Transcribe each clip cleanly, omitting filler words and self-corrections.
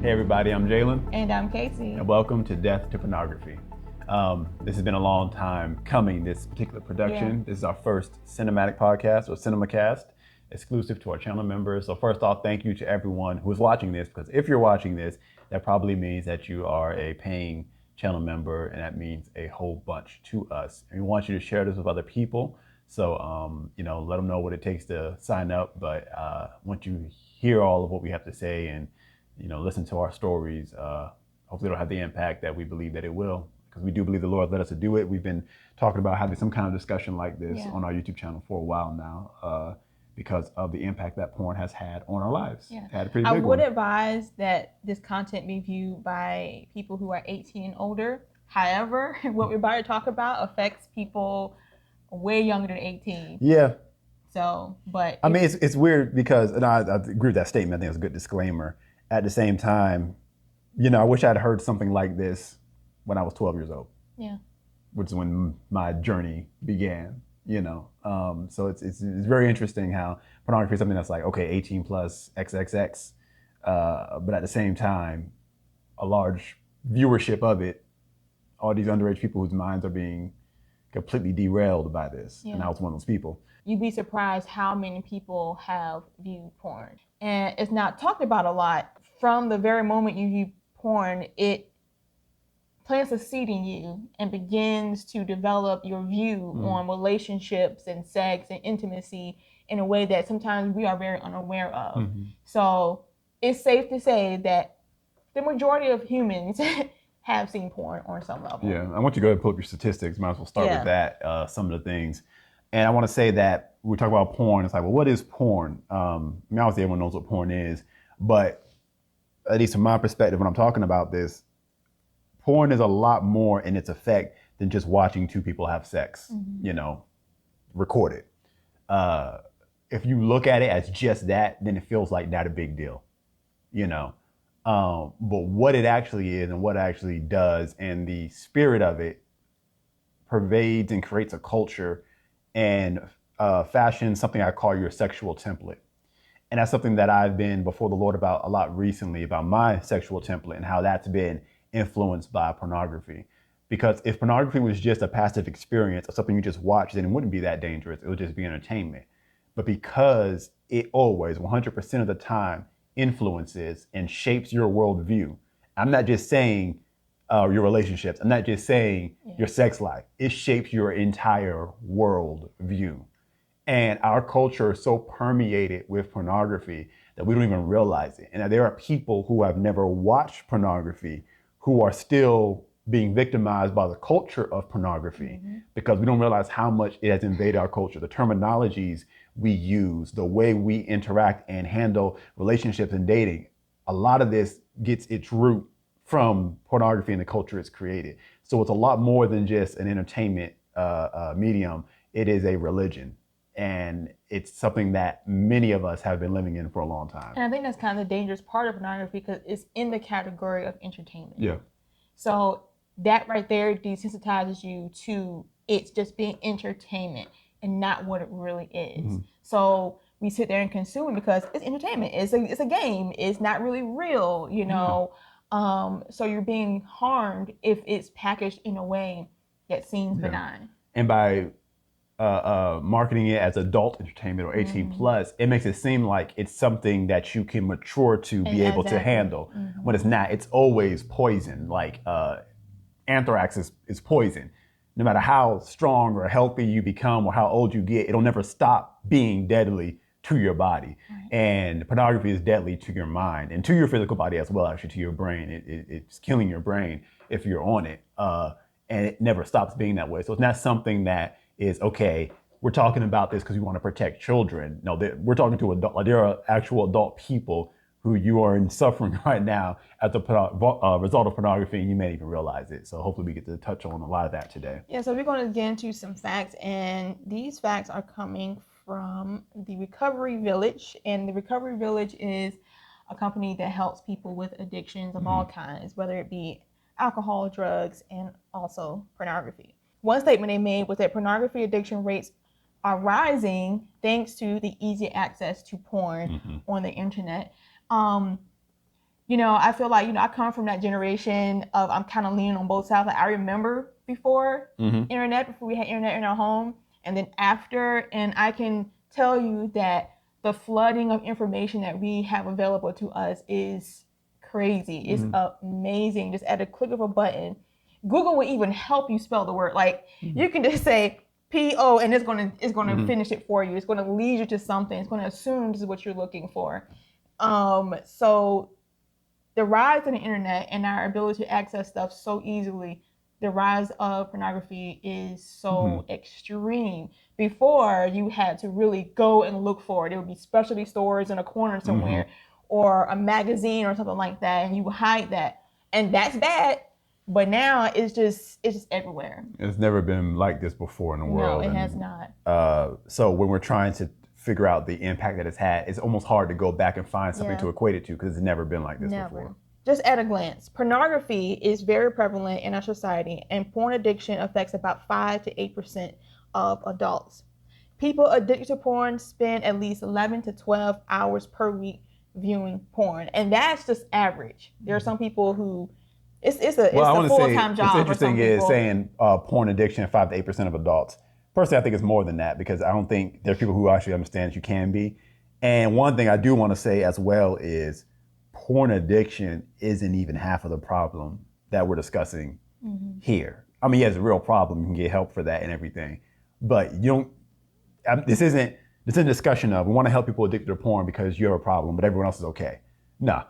Hey everybody, I'm Jalen. And I'm Cacie. And welcome to Death to Pornography. This has been a long time coming, this particular production. This is our first cinematic podcast or CinemaCast, exclusive to our channel members. So first off, thank you to everyone who is watching this, because if you're watching this, that probably means that you are a paying channel member, and that means a whole bunch to us. And we want you to share this with other people. So, let them know what it takes to sign up. But once you hear all of what we have to say and listen to our stories, hopefully it'll have the impact that we believe that it will, because we do believe the Lord led us to do it. We've been talking about having some kind of discussion like this on our YouTube channel for a while now, because of the impact that porn has had on our lives. Yeah. Had a pretty I big would one. advise that this content be viewed by people who are 18 and older. However, what we're about to talk about affects people way younger than 18. Yeah. So, but I mean, it's weird because, and I agree with that statement. I think it's a good disclaimer. At the same time, I wish I'd heard something like this when I was 12 years old. Yeah. Which is when my journey began, So it's very interesting how pornography is something that's like, okay, 18 plus XXX, but at the same time, a large viewership of it, all these underage people whose minds are being completely derailed by this. Yeah. And I was one of those people. You'd be surprised how many people have viewed porn. And it's not talked about a lot. From the very moment you view porn, it plants a seed in you and begins to develop your view on relationships and sex and intimacy in a way that sometimes we are very unaware of. So it's safe to say that the majority of humans have seen porn on some level. Yeah, I want you to go ahead and pull up your statistics. Might as well start with that, some of the things. And I want to say that we talk about porn. It's like, well, what is porn? Obviously everyone knows what porn is, but at least from my perspective, when I'm talking about this, porn is a lot more in its effect than just watching two people have sex, recorded. If you look at it as just that, then it feels like not a big deal, But what it actually is and what it actually does and the spirit of it pervades and creates a culture and fashions something I call your sexual template. And that's something that I've been before the Lord about a lot recently, about my sexual template and how that's been influenced by pornography. Because if pornography was just a passive experience or something you just watch, then it wouldn't be that dangerous. It would just be entertainment. But because it always, 100% of the time, influences and shapes your worldview. I'm not just saying your relationships. I'm not just saying your sex life. It shapes your entire worldview. And our culture is so permeated with pornography that we don't even realize it. And there are people who have never watched pornography who are still being victimized by the culture of pornography because we don't realize how much it has invaded our culture. The terminologies we use, the way we interact and handle relationships and dating, a lot of this gets its root from pornography and the culture it's created. So it's a lot more than just an entertainment medium. It is a religion. And it's something that many of us have been living in for a long time. And I think that's kind of the dangerous part of pornography because it's in the category of entertainment. Yeah. So that right there desensitizes you to it's just being entertainment and not what it really is. So we sit there and consume it because it's entertainment. It's a game. It's not really real, So you're being harmed if it's packaged in a way that seems benign. And by marketing it as adult entertainment or 18 plus, it makes it seem like it's something that you can mature to be able to handle. When it's not, it's always poison. Like anthrax is poison. No matter how strong or healthy you become or how old you get, it'll never stop being deadly to your body. And pornography is deadly to your mind and to your physical body as well, actually to your brain. It's killing your brain if you're on it. And it never stops being that way. So it's not something that is, okay, we're talking about this because we want to protect children. No, we're talking to adult. Like, there are actual adult people who you are in suffering right now as a result of pornography, and you may even realize it. So hopefully we get to touch on a lot of that today. Yeah, so we're going to get into some facts, and these facts are coming from the Recovery Village. And the Recovery Village is a company that helps people with addictions of all kinds, whether it be alcohol, drugs, and also pornography. One statement they made was that pornography addiction rates are rising thanks to the easy access to porn on the internet. I feel like, I come from that generation of I'm kind of leaning on both sides. Like I remember before internet, before we had internet in our home, and then after, and I can tell you that the flooding of information that we have available to us is crazy. It's amazing. Just at a click of a button, Google will even help you spell the word. Like you can just say P-O and it's gonna finish it for you. It's gonna lead you to something. It's gonna assume this is what you're looking for. So the rise of the internet and our ability to access stuff so easily, the rise of pornography is so extreme. Before, you had to really go and look for it. There would be specialty stores in a corner somewhere or a magazine or something like that, and you would hide that. And that's bad. But now it's just everywhere. It's never been like this before in the world. No, it has not. So when we're trying to figure out the impact that it's had, it's almost hard to go back and find something to equate it to because it's never been like this before. Just at a glance, pornography is very prevalent in our society, and porn addiction affects about 5 to 8% of adults. People addicted to porn spend at least 11 to 12 hours per week viewing porn, and that's just average. There are some people who it's a full-time job. What's interesting is saying porn addiction 5 to 8% of adults. Personally, I think it's more than that because I don't think there are people who actually understand that you can be. And one thing I do want to say as well is porn addiction isn't even half of the problem that we're discussing here. I mean, yeah, it's a real problem. You can get help for that and everything. But you don't, this isn't a discussion of we want to help people addicted to porn because you have a problem, but everyone else is okay. No.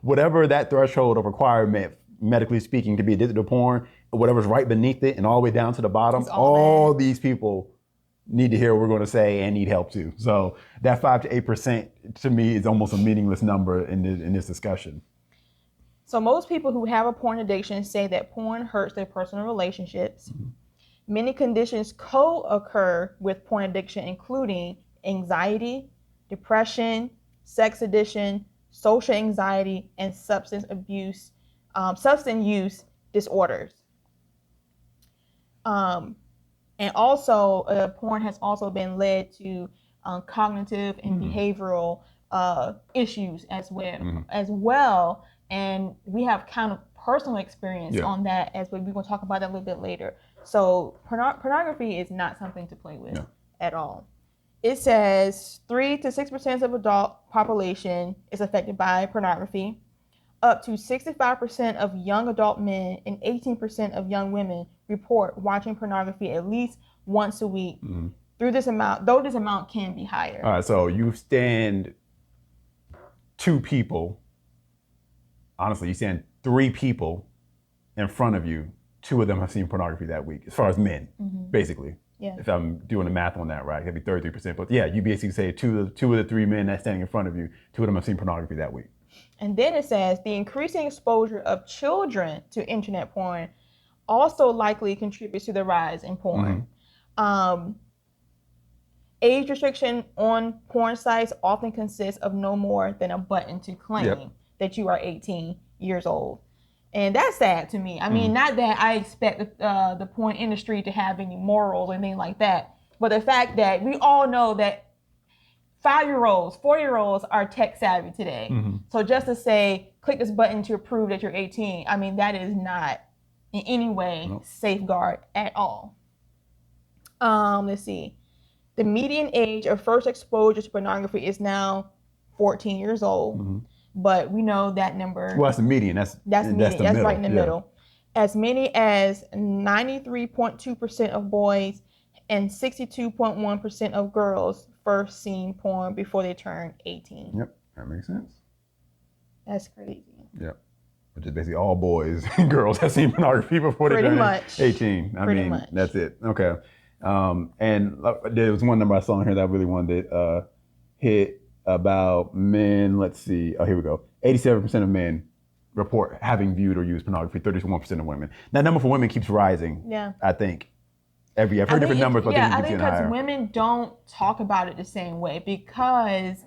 Whatever that threshold of requirement, medically speaking, to be addicted to porn, whatever's right beneath it and all the way down to the bottom, all these people need to hear what we're going to say and need help too. So that 5 to 8% to me is almost a meaningless number in this discussion. So most people who have a porn addiction say that porn hurts their personal relationships. Many conditions co-occur with porn addiction, including anxiety, depression, sex addiction, social anxiety, and substance use disorders. And also, porn has also been led to cognitive and behavioral issues as well. And we have kind of personal experience on that as we're going to talk about that a little bit later. So pornography is not something to play with at all. It says 3 to 6% of adult population is affected by pornography. Up to 65% of young adult men and 18% of young women report watching pornography at least once a week. Through this amount, though this amount can be higher. All right, so you stand 2 people. Honestly, you stand 3 people in front of you. 2 of them have seen pornography that week, as far as men, basically. Yeah. If I'm doing the math on that right, it'd be 33%. But yeah, you basically say two of the 3 men that's standing in front of you, 2 of them have seen pornography that week. And then it says the increasing exposure of children to internet porn also likely contributes to the rise in porn. Age restriction on porn sites often consists of no more than a button to claim that you are 18 years old. And that's sad to me. I mean, not that I expect the porn industry to have any morals or anything like that, but the fact that we all know that 5-year-olds, 4-year-olds are tech savvy today. So just to say, click this button to prove that you're 18, I mean, that is not in any way safeguard at all. Let's see. The median age of first exposure to pornography is now 14 years old. But we know that number. Well, that's the median. That's median. That's right in the middle. As many as 93.2% of boys and 62.1% of girls first seen porn before they turned 18. Yep, that makes sense. That's crazy. Yep. Which is basically all boys and girls have seen pornography before they turn 18. I mean, that's it. Okay. And there was one number I saw in here that I really wanted to hit about men. Let's see. Oh, here we go. 87% of men report having viewed or used pornography. 31% of women. That number for women keeps rising. Yeah. I think. I've heard different numbers, but I think because women don't talk about it the same way, because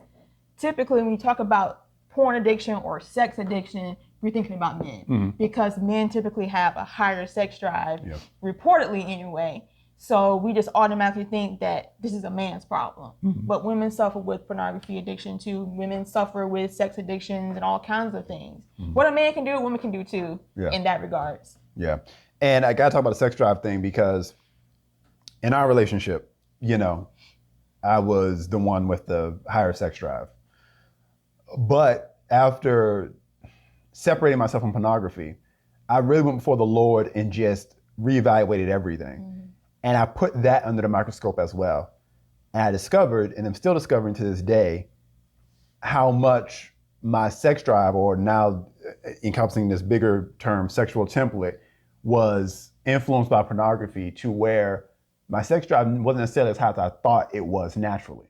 typically when you talk about porn addiction or sex addiction, we're thinking about men because men typically have a higher sex drive, reportedly anyway. So we just automatically think that this is a man's problem. Mhm. But women suffer with pornography addiction too. Women suffer with sex addictions and all kinds of things. What a man can do, women can do too, Yeah. in that regards. Yeah. And I gotta talk about the sex drive thing because in our relationship, you know, I was the one with the higher sex drive. But after separating myself from pornography, I really went before the Lord and just reevaluated everything. And I put that under the microscope as well. And I discovered, and I'm still discovering to this day, how much my sex drive, or now encompassing this bigger term, sexual template, was influenced by pornography, to where my sex drive wasn't necessarily as high as I thought it was naturally.